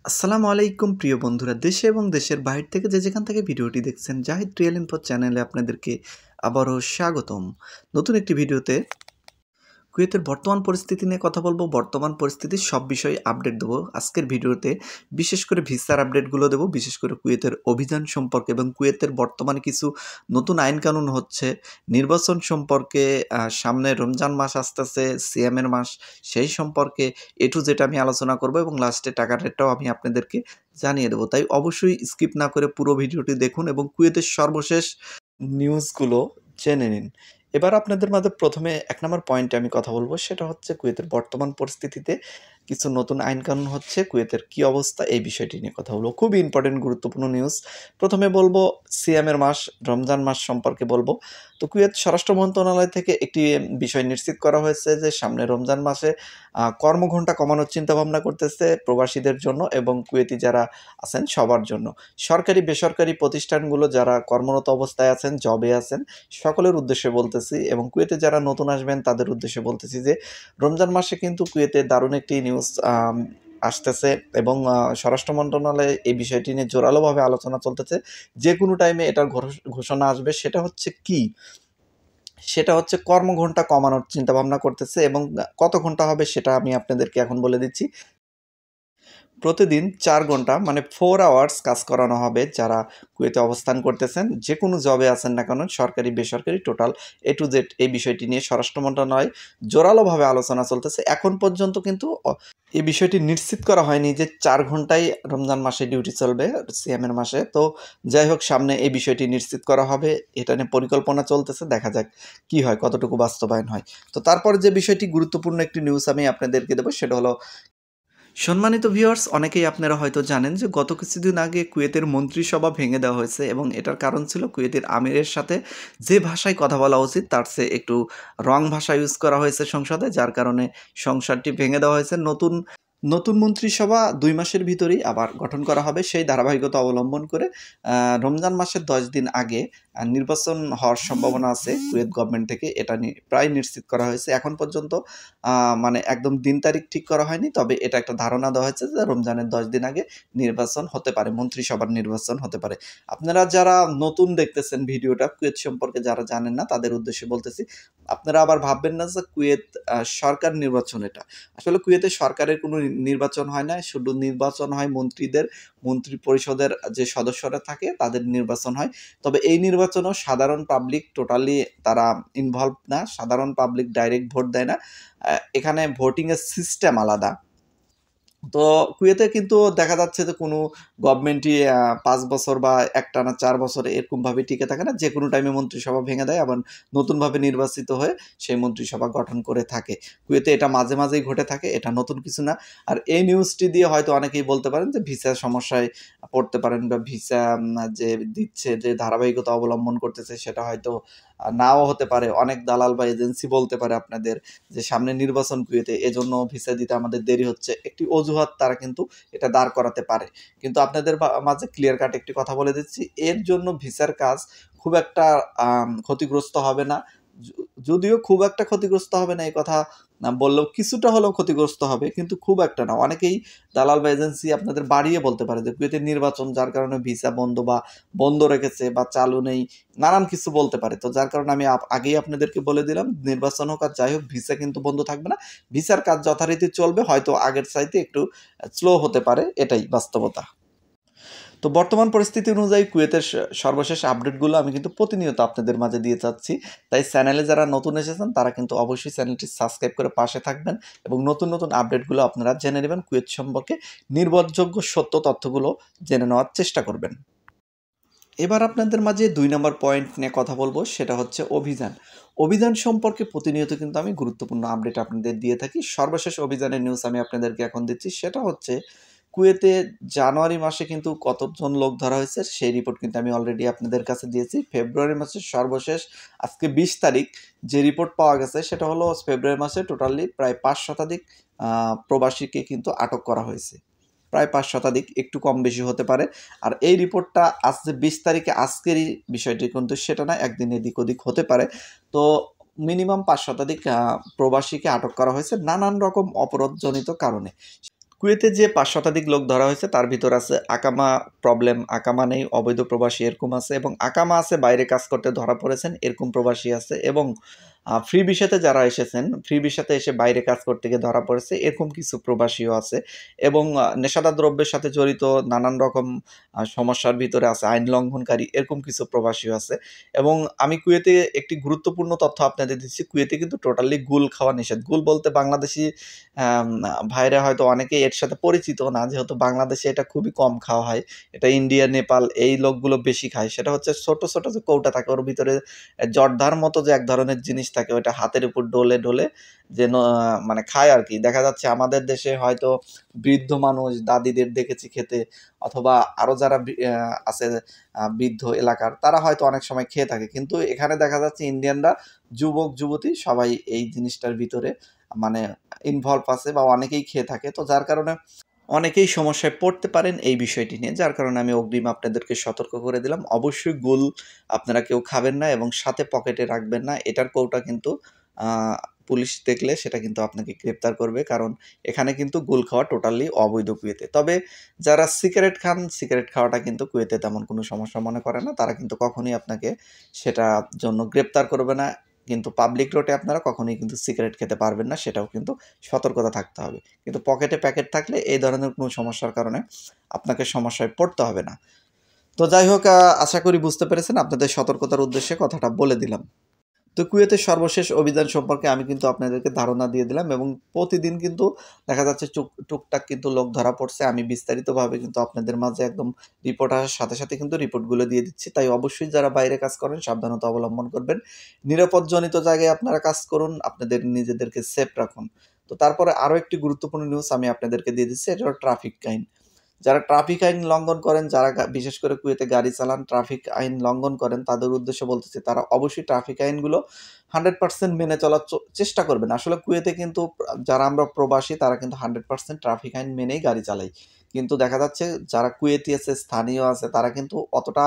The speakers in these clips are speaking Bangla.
আসসালামু আলাইকুম প্রিয় বন্ধুরা, দেশে এবং দেশের বাইরে থেকে যে যেখান থেকে ভিডিওটি দেখছেন, জাহিদ রিয়েল ইনফো চ্যানেলে আপনাদেরকে আবারও স্বাগতম। নতুন একটি ভিডিওতে কুয়েতের বর্তমান পরিস্থিতি নিয়ে কথা বলবো। বর্তমান পরিস্থিতির সব বিষয়ে আপডেট দেবো আজকের ভিডিওতে। বিশেষ করে ভিসার আপডেটগুলো দেবো, বিশেষ করে কুয়েতের অভিযান সম্পর্কে এবং কুয়েতের বর্তমানে কিছু নতুন আইন কানুন হচ্ছে, নির্বাচন সম্পর্কে, সামনে রমজান মাস আসতেছে, সিএমের মাস, সেই সম্পর্কে যেটা আমি আলোচনা করব এবং লাস্টে টাকার রেটটাও আমি আপনাদেরকে জানিয়ে দেবো। তাই অবশ্যই স্কিপ না করে পুরো ভিডিওটি দেখুন এবং কুয়েতের সর্বশেষ নিউজগুলো জেনে নিন। এবার আপনাদের মাঝে প্রথমে ১ নম্বর পয়েন্টে আমি কথা বলব, সেটা হচ্ছে কুয়েতের বর্তমান পরিস্থিতিতে কিছু নতুন আইন কানুন হচ্ছে, কুয়েতের কী অবস্থা এই বিষয়টি নিয়ে কথা বলব। খুবই ইম্পর্টেন্ট গুরুত্বপূর্ণ নিউজ। প্রথমে বলবো সিয়ামের মাস, রমজান মাস সম্পর্কে বলবো। তো কুয়েত স্বরাষ্ট্র মন্ত্রণালয় থেকে একটি বিষয় নিশ্চিত করা হয়েছে যে সামনে রমজান মাসে কর্মঘণ্টা কমানোর চিন্তাভাবনা করতেছে প্রবাসীদের জন্য এবং কুয়েতি যারা আছেন সবার জন্য। সরকারি বেসরকারি প্রতিষ্ঠানগুলো যারা কর্মরত অবস্থায় আছেন, জবে আছেন, সকলের উদ্দেশ্যে বলতেছি এবং কুয়েতে যারা নতুন আসবেন তাদের উদ্দেশ্যে বলতেছি যে রমজান মাসে কিন্তু কুয়েতে দারুণ একটি নিউজ আসতেছে এবং স্বরাষ্ট্র মন্ত্রণালয়ে এই বিষয়টি নিয়ে জোরালোভাবে আলোচনা চলতেছে। যে কোনো টাইমে এটার ঘোষণা আসবে। সেটা হচ্ছে কি? সেটা হচ্ছে কর্মঘণ্টা কমানোর চিন্তাভাবনা করতেছে এবং কত ঘন্টা হবে সেটা আমি আপনাদেরকে এখন বলে দিচ্ছি। প্রতিদিন ৪ ঘন্টা মানে 4 আওয়ার্স কাজ করানো হবে যারা কুয়েতে অবস্থান করতেছেন। যে কোনো জবে আছেন না কেন, সরকারি বেসরকারি টোটাল A to Z এই বিষয়টি নিয়ে স্বরাষ্ট্র মন্ত্রণালয় জোরালোভাবে আলোচনা চলতেছে। এখন পর্যন্ত কিন্তু এই বিষয়টি নিশ্চিত করা হয়নি যে ৪ ঘন্টাই রমজান মাসে ডিউটি চলবে সিএমের মাসে। তো যাই হোক, সামনে এই বিষয়টি নিশ্চিত করা হবে। এটা নিয়ে পরিকল্পনা চলতেছে, দেখা যাক কি হয়, কতটুকু বাস্তবায়ন হয়। তো তারপর যে বিষয়টি গুরুত্বপূর্ণ একটি নিউজ আমি আপনাদেরকে দেবো, সেটা হলো, সম্মানিত ভিউয়ার্স, অনেকেই আপনারা হয়তো জানেন যে গত কিছুদিন আগে কুয়েতের মন্ত্রিসভা ভেঙে দেওয়া হয়েছে এবং এটার কারণ ছিল কুয়েতের আমিরের সাথে যে ভাষায় কথা বলা উচিত তার চেয়ে একটু রং ভাষা ইউজ করা হয়েছে সংসদে, যার কারণে সংসদটি ভেঙে দেওয়া হয়েছে। নতুন নতুন মন্ত্রিসভা ২ মাসের ভিতরেই আবার গঠন করা হবে। সেই ধারাবাহিকতা অবলম্বন করে রমজান মাসের ১০ দিন আগে নির্বাচন হওয়ার সম্ভাবনা আছে কুয়েত গভর্নমেন্ট থেকে। এটা প্রায় নিশ্চিত করা হয়েছে। এখন পর্যন্ত মানে একদম দিন তারিখ ঠিক করা হয়নি, তবে এটা একটা ধারণা দেওয়া হয়েছে যে রমজানের ১০ দিন আগে নির্বাচন হতে পারে, মন্ত্রিসভার নির্বাচন হতে পারে। আপনারা যারা নতুন দেখতেছেন ভিডিওটা, কুয়েত সম্পর্কে যারা জানেন না তাদের উদ্দেশ্যে বলতেছি। আপনারা আবার ভাববেন না যে কুয়েত সরকার নির্বাচন এটা। আসলে কুয়েতে সরকারের কোনো নির্বাচন হয় না, শুধু নির্বাচন হয় মন্ত্রীদের, মন্ত্রী পরিষদের যে সদস্যরা থাকে তাদের নির্বাচন হয়। তবে এই নির্বাচনেও সাধারণ পাবলিক টোটালি তারা ইনভলভ না, সাধারণ পাবলিক ডাইরেক্ট ভোট দেয় না। এখানে ভোটিংয়ের সিস্টেম আলাদা। তো কুয়েতে কিন্তু দেখা যাচ্ছে যে কোনো গভর্নমেন্টই ৫ বছর বা একটানা ৪ বছর এরকমভাবে টিকে থাকে না। যেকোনো টাইমে মন্ত্রিসভা ভেঙে দেয়, আবার নতুনভাবে নির্বাচিত হয়ে সেই মন্ত্রিসভা গঠন করে থাকে। কুয়েতে এটা মাঝে, মাঝেই ঘটে থাকে, এটা নতুন কিছু না। আর এই নিউজটি দিয়ে হয়তো অনেকেই বলতে পারেন যে ভিসা সমস্যায় পড়তে পারেন বা ভিসা যে দিচ্ছে, যে ধারাবাহিকতা অবলম্বন করতেছে সেটা হয়তো নাও হতে পারে। অনেক দালাল বা এজেন্সি বলতে পারে আপনাদের যে সামনে নির্বাচন কুয়েতে, এজন্য ভিসা দিতে আমাদের দেরি হচ্ছে। একটি অজুহাত তারা কিন্তু এটা দাঁড় করাতে পারে। কিন্তু আপনাদের মাঝে ক্লিয়ার কাট একটি কথা বলে দিচ্ছি, এর জন্য ভিসার কাজ খুব একটা ক্ষতিগ্রস্ত হবে না। যদিও খুব একটা ক্ষতিগ্রস্ত হবে না এই কথা বললেও কিছুটা হলেও ক্ষতিগ্রস্ত হবে, কিন্তু খুব একটা না। অনেকেই দালাল বা এজেন্সি আপনাদের বাড়িয়ে বলতে পারে যে কুয়েতের নির্বাচন যার কারণে ভিসা বন্ধ বা বন্ধ রেখেছে বা চালু নেই, নানান কিছু বলতে পারে। তো যার কারণে আমি আগেই আপনাদেরকে বলে দিলাম, নির্বাচন হোক আর যাই হোক, ভিসা কিন্তু বন্ধ থাকবে না। ভিসার কাজ যথারীতি চলবে, হয়তো আগের চাইতে একটু স্লো হতে পারে, এটাই বাস্তবতা। তো বর্তমান পরিস্থিতি অনুযায়ী কুয়েতের সর্বশেষ আপডেটগুলো আমি কিন্তু প্রতিনিয়ত আপনাদের মাঝে দিয়ে যাচ্ছি। তাই চ্যানেলে যারা নতুন এসেছেন তারা কিন্তু অবশ্যই চ্যানেলটি সাবস্ক্রাইব করে পাশে থাকবেন এবং নতুন নতুন আপডেটগুলো আপনারা জেনে নেবেন। কুয়েত সম্পর্কে নির্ভরযোগ্য সত্য তথ্যগুলো জেনে নেওয়ার চেষ্টা করবেন। এবার আপনাদের মাঝে ২ নম্বর পয়েন্ট নিয়ে কথা বলবো, সেটা হচ্ছে অভিযান। অভিযান সম্পর্কে প্রতিনিয়ত কিন্তু আমি গুরুত্বপূর্ণ আপডেট আপনাদের দিয়ে থাকি। সর্বশেষ অভিযানের নিউজ আমি আপনাদেরকে এখন দিচ্ছি, সেটা হচ্ছে কুয়েতে জানুয়ারি মাসে কিন্তু কতজন লোক ধরা হয়েছে সেই রিপোর্ট কিন্তু আমি অলরেডি আপনাদের কাছে দিয়েছি। ফেব্রুয়ারি মাসের সর্বশেষ আজকে ২০ তারিখ যে রিপোর্ট পাওয়া গেছে সেটা হলো ফেব্রুয়ারি মাসে টোটালি প্রায় ৫ শতাধিক প্রবাসীকে কিন্তু আটক করা হয়েছে। প্রায় ৫ শতাধিক, একটু কম বেশি হতে পারে। আর এই রিপোর্টটা আজ যে ২০ তারিখে আজকেরই বিষয়টি কিন্তু সেটা না, একদিন এদিক ওদিক হতে পারে। তো মিনিমাম ৫ শতাধিক প্রবাসীকে আটক করা হয়েছে নানান রকম অপরাধজনিত কারণে। কুয়েতে যে ৫ শতাধিক লোক ধরা হয়েছে তার ভিতর আছে আকামা প্রবলেম, আকামা নেই, অবৈধ প্রবাসী এরকম আছে, এবং আকামা আছে বাইরে কাজ করতে ধরা পড়েছেন এরকম প্রবাসী আছে, এবং ফ্রি ভিসাতে যারা এসেছেন, ফ্রি ভিসাতে এসে বাইরে কাজ করতে গিয়ে ধরা পড়েছে এরকম কিছু প্রবাসীও আছে, এবং নেশাদার দ্রব্যের সাথে জড়িত নানান রকম সমস্যার ভিতরে আছে, আইন লঙ্ঘনকারী এরকম কিছু প্রবাসীও আছে। এবং আমি কুয়েতে একটি গুরুত্বপূর্ণ তথ্য আপনাদের দিচ্ছি, কুয়েতে কিন্তু টোটালি গুল খাওয়া নিষেধ। গুল বলতে বাংলাদেশি ভাইরা হয়তো অনেকেই এর সাথে পরিচিত না, যেহেতু বাংলাদেশে এটা খুবই কম খাওয়া হয়, এটা ইন্ডিয়া, নেপাল এই লোকগুলো বেশি খায়। সেটা হচ্ছে ছোট ছোট যে কৌটা থাকে ওর ভিতরে জর্দার মতো যে এক ধরনের জিনিস থাকে, ওইটা হাতের উপর ডলে ডলে যে মানে খায় আর কি। দেখা যাচ্ছে আমাদের দেশে হয়তো বৃদ্ধ মানুষ দাদিদের দেখেছি খেতে, অথবা আরও যারা আছে বৃদ্ধ এলাকার তারা হয়তো অনেক সময় খেয়ে থাকে, কিন্তু এখানে দেখা যাচ্ছে ইন্ডিয়ানরা যুবক যুবতী সবাই এই জিনিসটার ভিতরে মানে ইনভলভ আছে বা অনেকেই খেয়ে থাকে। তো যার কারণে অনেকেই সমস্যায় পড়তে পারেন এই বিষয়টি নিয়ে, যার কারণে আমি অগ্রিম আপনাদেরকে সতর্ক করে দিলাম। অবশ্যই গুল আপনারা কেউ খাবেন না এবং সাথে পকেটে রাখবেন না। এটার কৌটা কিন্তু পুলিশ দেখলে সেটা কিন্তু আপনাকে গ্রেপ্তার করবে, কারণ এখানে কিন্তু গুল খাওয়া টোটালি অবৈধ কুয়েতে। তবে যারা সিগারেট খান, সিগারেট খাওয়াটা কিন্তু কুয়েতে তেমন কোনো সমস্যা মনে করে না, তারা কিন্তু কখনোই আপনাকে সেটার জন্য গ্রেপ্তার করবে না। কিন্তু পাবলিক রোডে আপনারা কখনোই কিন্তু সিগারেট খেতে পারবেন না, সেটাও কিন্তু সতর্কতা থাকতে হবে। কিন্তু পকেটে প্যাকেট থাকলে এই ধরনের কোনো সমস্যার কারণে আপনাকে সমস্যায় পড়তে হবে না। তো যাই হোক, আশা করি বুঝতে পেরেছেন, আপনাদের সতর্কতার উদ্দেশ্যে কথাটা বলে দিলাম। তো কুয়েতের সর্বশেষ অভিযান সম্পর্কে আমি কিন্তু আপনাদেরকে ধারণা দিয়ে দিলাম, এবং প্রতিদিন কিন্তু দেখা যাচ্ছে টুকটাক কিন্তু লোক ধরা পড়ছে। আমি বিস্তারিতভাবে কিন্তু আপনাদের মাঝে একদম রিপোর্ট আসার সাথে সাথে কিন্তু রিপোর্টগুলো দিয়ে দিচ্ছি। তাই অবশ্যই যারা বাইরে কাজ করেন সাবধানতা অবলম্বন করবেন, নিরাপদজনিত জায়গায় আপনারা কাজ করুন, আপনাদের নিজেদেরকে সেফ রাখুন। তো তারপরে আরও একটি গুরুত্বপূর্ণ নিউজ আমি আপনাদেরকে দিয়ে দিচ্ছি, এটা হলো ট্রাফিক আইন। যারা ট্রাফিক আইন লঙ্ঘন করেন, যারা বিশেষ করে কুয়েতে গাড়ি চালান, ট্রাফিক আইন লঙ্ঘন করেন, তাদের উদ্দেশ্যে বলতেছি তারা অবশ্যই ট্রাফিক আইনগুলো 100% মেনে চলার চেষ্টা করবেন। আসলে কুয়েতে কিন্তু যারা আমরা প্রবাসী তারা কিন্তু 100% ট্রাফিক আইন মেনেই গাড়ি চালাই, কিন্তু দেখা যাচ্ছে যারা কুয়েতি আছে, স্থানীয় আছে, তারা কিন্তু অতটা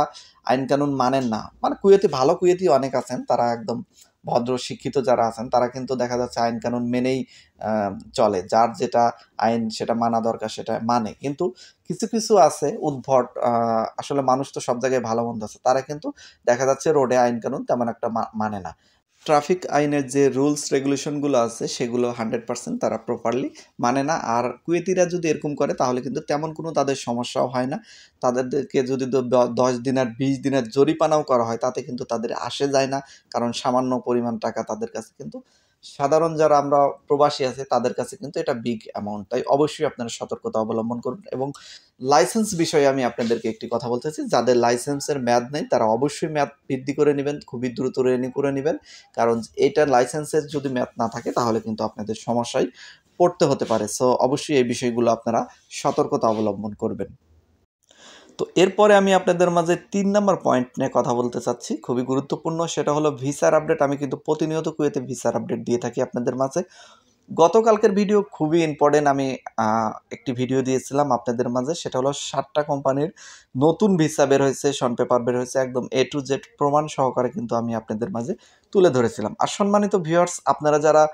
আইন কানুন মানেন না। মানে কুয়েতি, ভালো কুয়েতি অনেক আছেন, তারা একদম ভদ্র শিক্ষিত যারা আছেন তারা কিন্তু দেখা যাচ্ছে আইন কানুন মেনেই চলে, যার যেটা আইন সেটা মানা দরকার সেটা মানে। কিন্তু কিছু কিছু আছে উদ্ভট, আসলে মানুষ তো সব জায়গায় ভালো মন্দ আছে, তারা কিন্তু দেখা যাচ্ছে রোডে আইন কানুন তেমন একটা মানে না। ট্রাফিক আইনের যে রুলস রেগুলেশনগুলো আছে সেগুলো 100% তারা প্রপারলি মানে না। আর কুয়েতিরা যদি এরকম করে তাহলে কিন্তু তেমন কোনো তাদের সমস্যাও হয় না। তাদেরকে যদি 10 দিন আর 20 দিনের জরিমানাও করা হয় তাতে কিন্তু তাদের আসে যায় না, কারণ সামান্য পরিমাণ টাকা তাদের কাছে কিন্তু, সাধারণ যারা আমরা প্রবাসী আছে তাদের কাছে কিন্তু এটা বিগ অ্যামাউন্ট। তাই অবশ্যই আপনারা সতর্কতা অবলম্বন করুন। এবং লাইসেন্স বিষয়ে আমি আপনাদেরকে একটি কথা বলতেছি, যাদের লাইসেন্সের মেয়াদ নেই তারা অবশ্যই মেয়াদ বৃদ্ধি করে নেবেন, খুবই দ্রুত রেনি করে নেবেন, কারণ এটা লাইসেন্সের যদি মেয়াদ না থাকে তাহলে কিন্তু আপনাদের সমস্যায় পড়তে হতে পারে। সো অবশ্যই এই বিষয়গুলো আপনারা সতর্কতা অবলম্বন করবেন। তো এরপরে আমি আপনাদের মাঝে 3 নাম্বার পয়েন্ট নিয়ে কথা বলতে চাচ্ছি, খুবই গুরুত্বপূর্ণ, সেটা হলো ভিসার আপডেট। আমি কিন্তু প্রতিনিয়ত কুয়েতে ভিসার আপডেট দিয়ে থাকি আপনাদের মাঝে। গতকালকের ভিডিও খুবই ইম্পর্টেন্ট, আমি একটি ভিডিও দিয়েছিলাম আপনাদের মাঝে, সেটা হলো 7টা কোম্পানির নতুন ভিসা বের হয়েছে, শন পেপার বের হয়েছে, একদম A to Z প্রমাণ সহকারে কিন্তু আমি আপনাদের মাঝে তুলে ধরেছিলাম। আর সম্মানিত ভিউয়ার্স, আপনারা যারা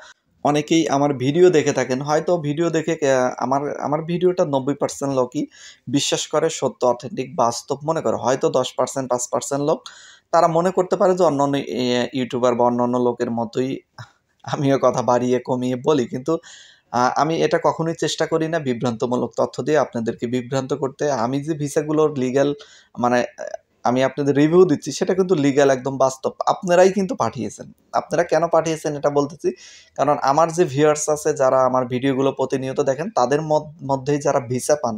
অনেকেই আমার ভিডিও দেখে থাকেন, হয়তো ভিডিও দেখে আমার ভিডিওটা 90% লোকই বিশ্বাস করে, সত্য, অথেন্টিক, বাস্তব মনে করে। হয়তো 10% 5% লোক তারা মনে করতে পারে যে অন্যান্য ইউটিউবার বা অন্যান্য লোকের মতোই আমিও কথা বাড়িয়ে কমিয়ে বলি, কিন্তু আমি এটা কখনোই চেষ্টা করি না বিভ্রান্তমূলক তথ্য দিয়ে আপনাদেরকে বিভ্রান্ত করতে। আমি যে ভিসাগুলোর লিগ্যাল, মানে আমি আপনাদের রিভিউ দিচ্ছি সেটা কিন্তু লিগ্যাল, একদম বাস্তব। আপনারাই কিন্তু পাঠিয়েছেন। আপনারা কেন পাঠিয়েছেন এটা বলতেছি, কারণ আমার যে ভিউয়ার্স আছে যারা আমার ভিডিওগুলো প্রতিনিয়ত দেখেন, তাদের মধ্যেই যারা ভিসা পান,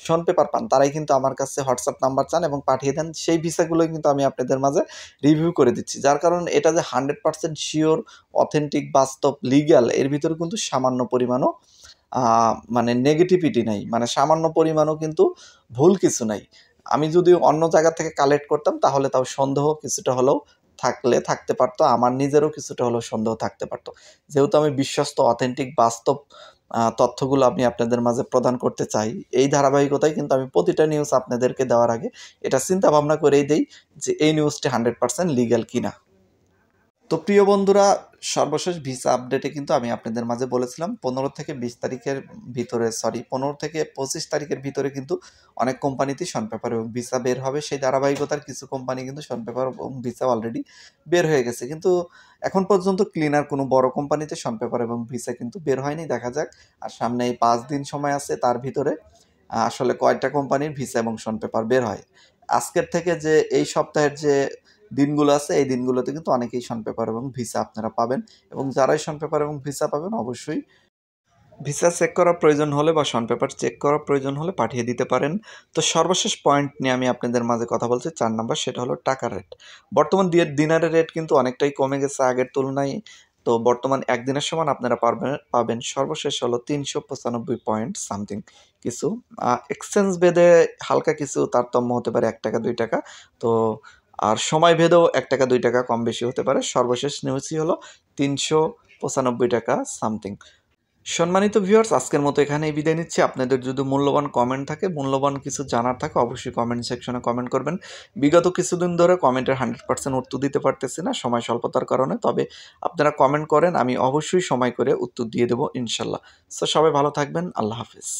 শন পেপার পান, তারাই কিন্তু আমার কাছে হোয়াটসঅ্যাপ নাম্বার চান এবং পাঠিয়ে দেন। সেই ভিসাগুলোই কিন্তু আমি আপনাদের মাঝে রিভিউ করে দিচ্ছি, যার কারণে এটা যে 100% শিওর, অথেন্টিক, বাস্তব, লিগ্যাল, এর ভিতরে কিন্তু সামান্য পরিমাণও মানে নেগেটিভিটি নাই, মানে সামান্য পরিমাণও কিন্তু ভুল কিছু নাই। আমি যদি অন্য জায়গা থেকে কালেক্ট করতাম তাহলে তাও সন্দেহ কিছুটা হলেও থাকতে পারতো, আমার নিজেরও কিছুটা হলেও সন্দেহ থাকতে পারতো। যেহেতু আমি বিশ্বস্ত, অথেন্টিক, বাস্তব তথ্যগুলো আমি আপনাদের মাঝে প্রদান করতে চাই, এই ধারাবাহিকতায় কিন্তু আমি প্রতিটা নিউজ আপনাদেরকে দেওয়ার আগে এটা চিন্তা ভাবনা করেই দেই যে এই নিউজটি 100% লিগ্যাল কিনা। তো প্রিয় বন্ধুরা, সর্বশেষ ভিসা আপডেটে কিন্তু আমি আপনাদের মাঝে বলেছিলাম 15 থেকে 20 তারিখের ভিতরে 15 থেকে 25 তারিখের ভিতরে কিন্তু অনেক কোম্পানিতেই শন পেপার এবং ভিসা বের হবে। সেই ধারাবাহিকতার কিছু কোম্পানি কিন্তু শন পেপার এবং ভিসা অলরেডি বের হয়ে গেছে। কিন্তু এখন পর্যন্ত ক্লিনার কোনো বড় কোম্পানিতে শন পেপার এবং ভিসা কিন্তু বের হয়নি। দেখা যাক আর সামনে এই 5 দিন সময় আছে, তার ভিতরে আসলে কয়টা কোম্পানির ভিসা এবং শন পেপার বের হয়। আজকের থেকে যে এই সপ্তাহের যে দিনগুলো আছে, এই দিনগুলোতে কিন্তু অনেকেই শন পেপার এবং ভিসা আপনারা পাবেন এবং যারাই শন পেপার এবং ভিসা পাবেন অবশ্যই ভিসা চেক করার প্রয়োজন হলে বা শন পেপার চেক করার প্রয়োজন হলে পাঠিয়ে দিতে পারেন। তো সর্বশেষ পয়েন্ট নিয়ে আমি আপনাদের মাঝে কথা বলছি, 4 নাম্বার, সেটা হলো টাকার রেট। বর্তমান দিনারের রেট কিন্তু অনেকটাই কমে গেছে আগের তুলনায়। তো বর্তমান একদিনের সমান আপনারা পাবেন সর্বশেষ হলো 395 পয়েন্ট সামথিং কিছু। এক্সচেঞ্জ ভেদে হালকা কিছু তারতম্য হতে পারে, 1 টাকা 2 টাকা। তো আর সময় ভেদেও 1 টাকা 2 টাকা কম বেশি হতে পারে। সর্বশেষ নিউজই হলো 395 টাকা সামথিং। সম্মানিত ভিউয়ার্স, আজকের মতো এখানেই বিদায় নিচ্ছি। আপনাদের যদি মূল্যবান কমেন্ট থাকে, মূল্যবান কিছু জানার থাকে, অবশ্যই কমেন্ট সেকশনে কমেন্ট করবেন। বিগত কিছুদিন ধরে কমেন্টের 100% উত্তর দিতে পারতেছি না সময় স্বল্পতার কারণে। তবে আপনারা কমেন্ট করেন, আমি অবশ্যই সময় করে উত্তর দিয়ে দেবো ইনশাল্লাহ। সো সবাই ভালো থাকবেন। আল্লাহ হাফেজ।